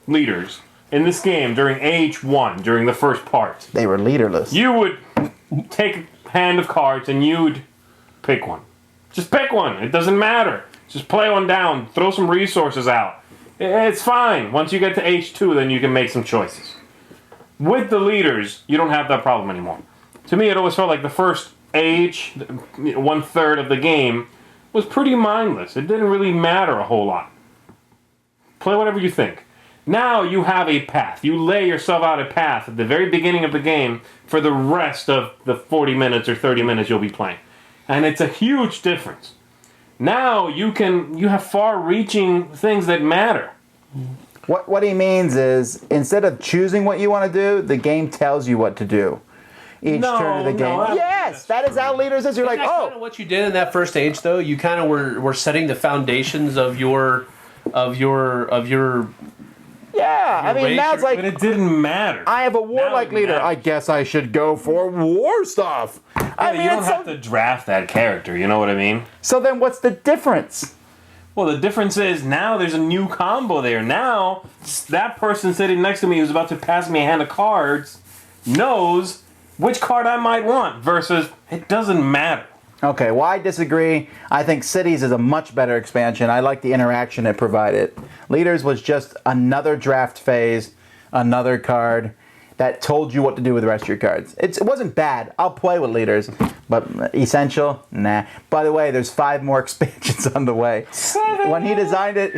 leaders, in this game, during age 1, during the first part, They were leaderless. you would take a hand of cards and you'd pick one. Just pick one. It doesn't matter. Just play one down. Throw some resources out. It's fine. Once you get to age 2, then you can make some choices. With the leaders, you don't have that problem anymore. To me, it always felt like the first age, 1/3 of the game, was pretty mindless. It didn't really matter a whole lot. Play whatever you think. Now you have a path. You lay yourself out a path at the very beginning of the game for the rest of the 40 minutes or 30 minutes you'll be playing. And it's a huge difference. Now you have far-reaching things that matter. What he means is, instead of choosing what you want to do, the game tells you what to do. Each turn of the game. Yes, that is how leaders is. You're like, Isn't that kind of what you did in that first age, though? You kind of were setting the foundations of your yeah. I mean, now it's like, But it didn't matter. I have a warlike it leader. matters. I guess I should go for war stuff. I mean, you don't it's have to draft that character, you know what I mean? so then what's the difference? Well, the difference is now there's a new combo there. Now, that person sitting next to me who's about to pass me a hand of cards knows which card I might want versus it doesn't matter. Okay, well, I disagree. I think Cities is a much better expansion. I like the interaction it provided. Leaders was just another draft phase, another card that told you what to do with the rest of your cards. It wasn't bad. I'll play with Leaders, but Essential, nah. By the way, there's 5 more expansions on the way. 7 When he designed it,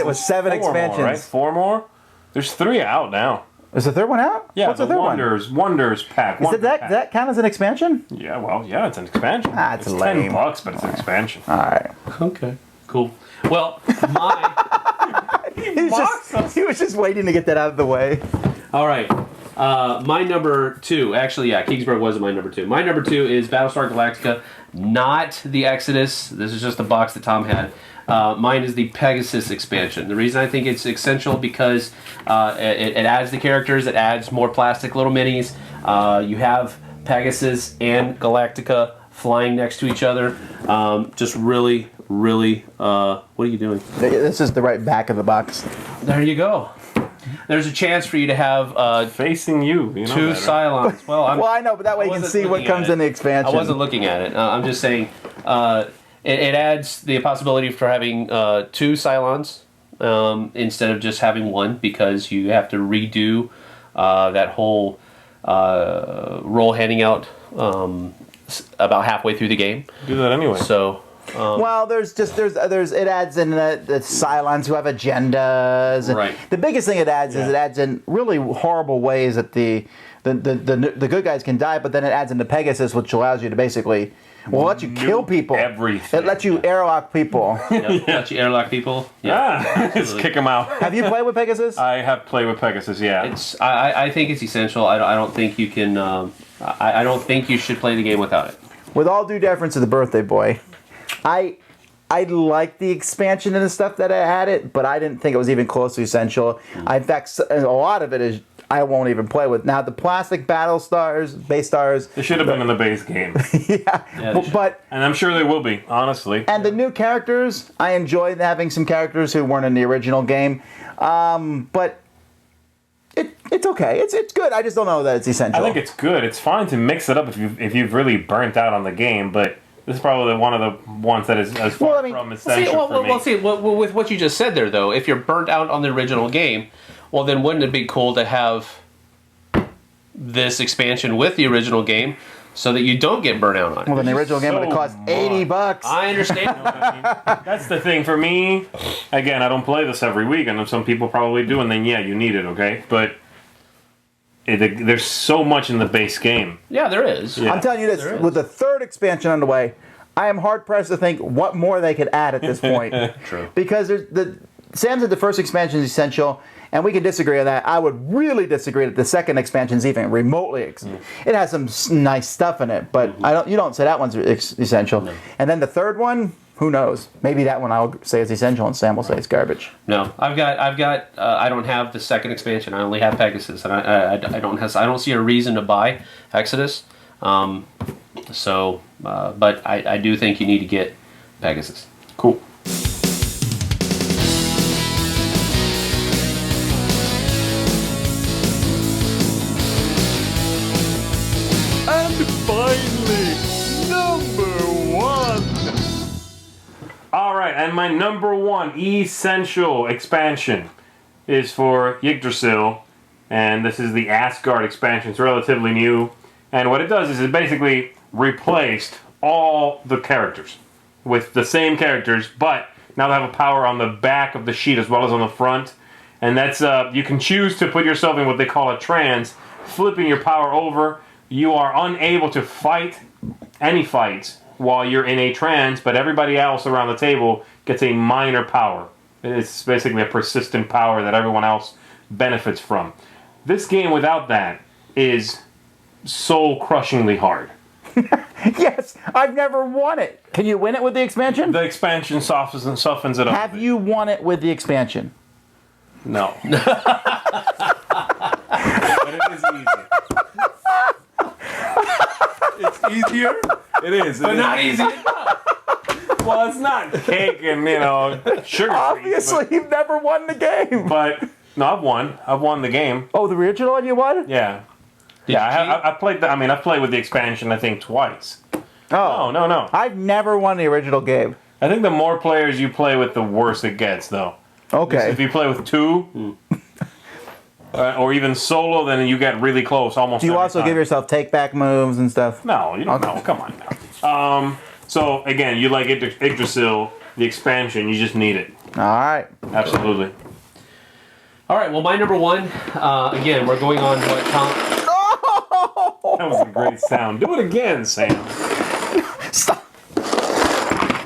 with 7 expansions. More, right? 4 more? There's 3 out now. Is the third one out? Yeah, What's the third one? Wonders pack. Does that count as an expansion? Yeah, well, yeah, it's an expansion. Ah, it's it's lame. $10, but it's an expansion. All right. Okay, cool. Well, my He was just waiting to get that out of the way. all right. My number 2, actually, yeah, Kingsburg wasn't my number 2. My number 2 is Battlestar Galactica, not the Exodus. This is just the box that Tom had. Mine is the Pegasus expansion. The reason I think it's essential because it adds the characters, it adds more plastic little minis. You have Pegasus and Galactica flying next to each other. Just really, what are you doing? This is the right back of the box. There you go. There's a chance for you to have Facing you know 2 that, right? Cylons. Well, Well, I know, but that way you can see what comes in the expansion. I wasn't looking at it. I'm just saying it adds the possibility for having 2 Cylons instead of just having 1 because you have to redo that whole role handing out about halfway through the game. Do that anyway. So. Well, it adds in the Cylons who have agendas. Right. The biggest thing it adds is it adds in really horrible ways that the the good guys can die, but then it adds into Pegasus, which allows you to basically, let you kill people. Everything. It lets you airlock people. Let you airlock people. Just kick them out. Have you played with Pegasus? I have played with Pegasus, yeah. I think it's essential. I don't think you can. I don't think you should play the game without it. With all due deference to the birthday boy, I like the expansion and the stuff that I had it, but I didn't think it was even close to essential. In fact, a lot of it is I won't even play with. Now, the plastic battle stars, base stars... They should have been in the base game. But and I'm sure they will be, honestly. And the new characters, I enjoyed having some characters who weren't in the original game. But it's okay. It's good. I just don't know that it's essential. I think it's good. It's fine to mix it up if you've really burnt out on the game, but... This is probably one of the ones that is as far from essential for me. With what you just said there, though, if you're burnt out on the original game, well, then wouldn't it be cool to have this expansion with the original game so that you don't get burnt out on it? Well, then the original game would have cost $80. I understand. That's the thing for me. Again, I don't play this every week, and some people probably do, and then, yeah, you need it, okay? But... there's so much in the base game. Yeah, there is. Yeah. I'm telling you this, with the third expansion underway, I am hard-pressed to think what more they could add at this point. True. Because Sam said the first expansion is essential, and we can disagree on that. I would really disagree that the second expansion is even remotely... It has some nice stuff in it, but you don't say that one's essential. No. And then the third one... Who knows? Maybe that one I'll say is essential, and Sam will say it's garbage. No, I don't have the second expansion. I only have Pegasus, and I don't see a reason to buy Exodus. But I do think you need to get Pegasus. Cool. And finally, number one. All right, and my number one essential expansion is for Yggdrasil, and this is the Asgard expansion. It's relatively new, and what it does is it basically replaced all the characters with the same characters, but now they have a power on the back of the sheet as well as on the front, and that's you can choose to put yourself in what they call a trance, flipping your power over. You are unable to fight any fights while you're in a trance, but everybody else around the table gets a minor power. It's basically a persistent power that everyone else benefits from. This game without that is soul-crushingly hard. Yes, I've never won it. Can you win it with the expansion? The expansion softens it up. Have you won it with the expansion? No. But it is easy. It's easier. It is. But not easy. Well, it's not cake and, sugar. Obviously, you've never won the game. But, no, I've won. I've won the game. Oh, the original one you won? Yeah. I played I've played with the expansion, I think, twice. Oh. No. I've never won the original game. I think the more players you play with, the worse it gets, though. Okay. If you play with two... or even solo, then you get really close almost. Do you also give yourself take-back moves and stuff? No, you don't. No, come on now. So again, you like Yggdrasil, the expansion. You just need it. All right. Absolutely. All right. Well, my number one. Again, we're going on what Tom. That was a great sound. Do it again, Sam. Stop.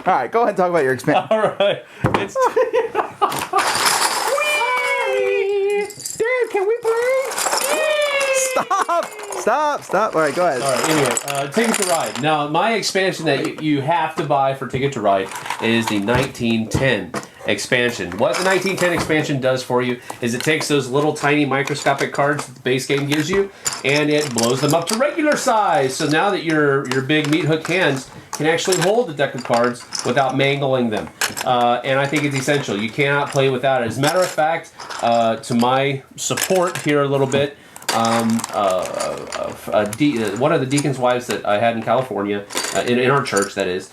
All right, go ahead and talk about your expansion. All right. It's. Dad, can we play? Stop. All right, go ahead. All right, anyway, Ticket to Ride. Now, my expansion that you have to buy for Ticket to Ride is the 1910 expansion. What the 1910 expansion does for you is it takes those little tiny microscopic cards that the base game gives you and it blows them up to regular size. So now that your big meat hook hands can actually hold the deck of cards without mangling them. And I think it's essential. You cannot play without it. As a matter of fact, to my support here a little bit, one of the deacon's wives that I had in California, in our church that is,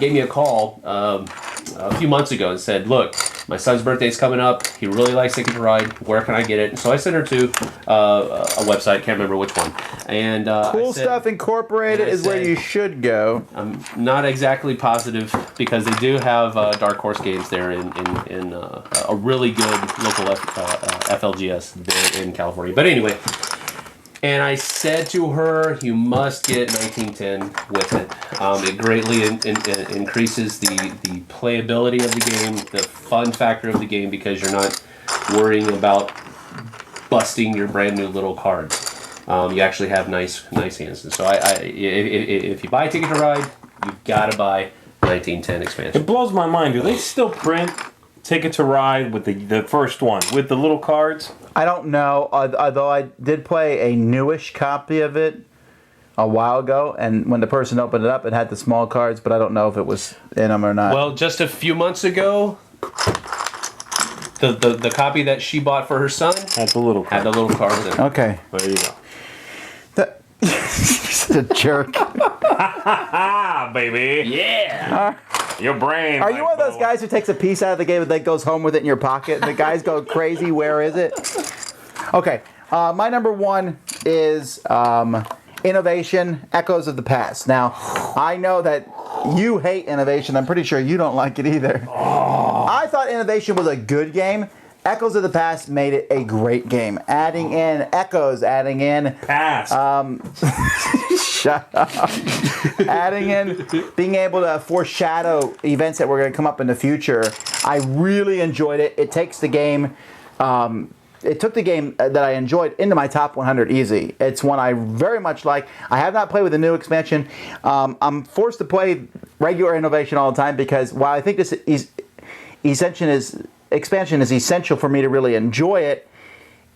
gave me a call a few months ago and said, look, my son's birthday's coming up. He really likes Ticket to Ride. Where can I get it? And so I sent her to a website. Can't remember which one. And Cool Stuff Incorporated is where you should go. I'm not exactly positive because they do have Dark Horse games there in a really good local FLGS there in California. But anyway, And I said to her, you must get 1910 with it. It greatly increases the playability of the game, the fun factor of the game, because you're not worrying about busting your brand new little cards. You actually have nice hands. And so if you buy Ticket to Ride, you've got to buy 1910 expansion. It blows my mind. Do they still print Ticket to Ride with the first one, with the little cards? I don't know, although I did play a newish copy of it a while ago, and when the person opened it up, it had the small cards, but I don't know if it was in them or not. Well, just a few months ago, the copy that she bought for her son Had the little had the little cards in it. Okay. There you go. He's a jerk. Ah, baby. Yeah. Your brain. Are you one of those guys who takes a piece out of the game and then goes home with it in your pocket? And the guys go crazy. Where is it? Okay. My number one is Innovation, Echoes of the Past. Now, I know that you hate Innovation. I'm pretty sure you don't like it either. Oh. I thought Innovation was a good game. Echoes of the Past made it a great game. Adding in echoes, adding in... Past. Shut up. Adding in being able to foreshadow events that were going to come up in the future. I really enjoyed it. It takes the game... it took the game that I enjoyed into my top 100 easy. It's one I very much like. I have not played with the new expansion. I'm forced to play regular Innovation all the time because while I think this expansion is essential for me to really enjoy it,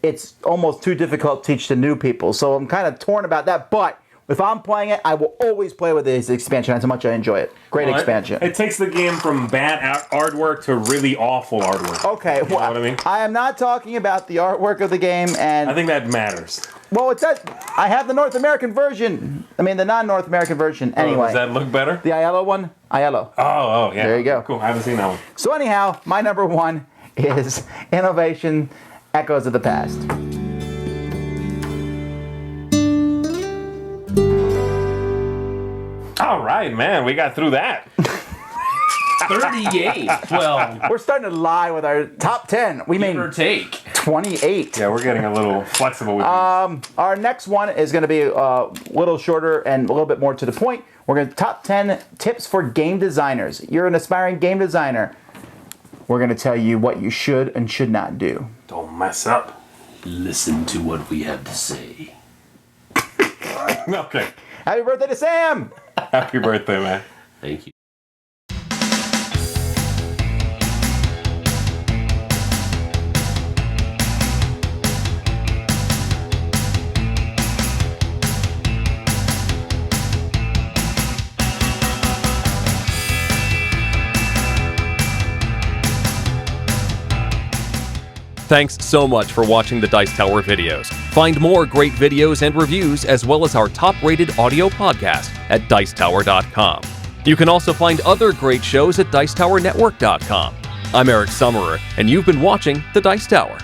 it's almost too difficult to teach to new people. So I'm kind of torn about that. But if I'm playing it, I will always play with this expansion. That's how much I enjoy it. Great expansion. It takes the game from bad artwork to really awful artwork. Okay, You know what I mean? I am not talking about the artwork of the game, and I think that matters. well, it's that I have the North American version. I mean, the non-North American version. Anyway, Does that look better? the Aiello one, Aiello. Oh, yeah. There you go. Cool. I haven't seen that one. So anyhow, my number one is Innovation, Echoes of the Past. All right, man. We got through that. 38. Well, We're starting to lie with our top 10. We give mean or take. 28. Yeah, we're getting a little flexible with these. Our next one is going to be a little shorter and a little bit more to the point. We're going to top 10 tips for game designers. You're an aspiring game designer. We're going to tell you what you should and should not do. Don't mess up. Listen to what we have to say. Okay. Happy birthday to Sam! Happy birthday, man. Thank you. Thanks so much for watching the Dice Tower videos. Find more great videos and reviews, as well as our top-rated audio podcast at Dicetower.com. You can also find other great shows at Dicetowernetwork.com. I'm Eric Summerer, and you've been watching The Dice Tower.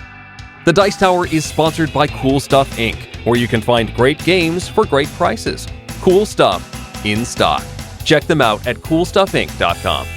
The Dice Tower is sponsored by Cool Stuff Inc., where you can find great games for great prices. Cool stuff in stock. Check them out at CoolStuffInc.com.